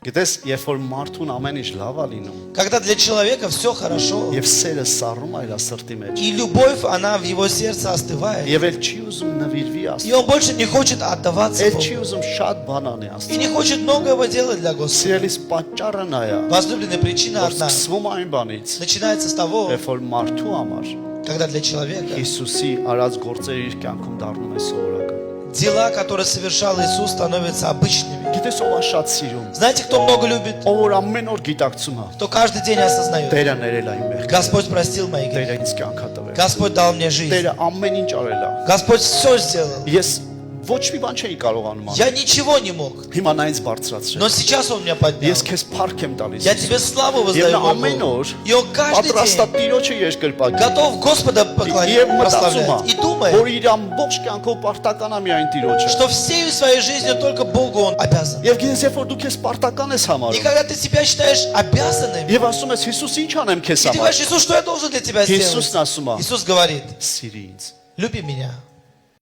Գիտես, երբ որ մարդուն ամեն ինչ լավ է լինում, Когда для человека все хорошо, եւ սերը սառում է իր սրտի մեջ, и любовь, она в его сердце остывает, եւ էլ չի ուզում նվիրվի и Աստծո, он больше не хочет отдаваться էլ Богу, չի ուզում շատ բան անի и Աստծո։ не хочет многого делать для Господа. Սիրելիս պատճառը նա է, Возлюбленная, причина որ одна. սկսվում է այն բանից, Начинается с того, երբ որ մարդու համար когда для человека Հիսուսի արած գործերը իր կյանքում դառնում են սովորական։ дела, которые совершал Иисус, становятся обычными. Գիտես ով է շատ սիրում, Знаете, кто много любит? ով որ ամեն օր գիտակցում է, Кто каждый день осознает. Տերը ներել է իմ մեղքը, Господь простил мои грехи. Տերը ինձ կյանք է տվել, Господь дал мне жизнь. Տերը ամեն ինչ արել է։ Господь все сделал. Ես ոչ մի բան չէի կարողանում անել։ Я ничего не мог. Հիմա նա ինձ բարձրացրել։ Но сейчас Он меня поднял. Ես քեզ փառք եմ տալիս։ Я тебе славу Եվ воздаю. նա ամեն Богу. օր И Он каждый պատրաստա день Տիրոջը երկրպագի։ готов Господа Եվ поклонять, մտածում прославлять. է, И думает, որ իր ամբողջ կյանքով պարտական է միայն Տիրոջը։ что всей своей жизнью только Богу Он обязан. Եվ գիտես, երբ որ դու քեզ պարտական ես И համարում, когда ты себя считаешь обязанным, եւ ասում ես Հիսուս ինչ անեմ քեզ и ты համար։ говоришь, Иисус, что я должен для тебя Հիսուսն сделать? ասում է. Иисус говорит, Սիրի ինձ։ люби меня.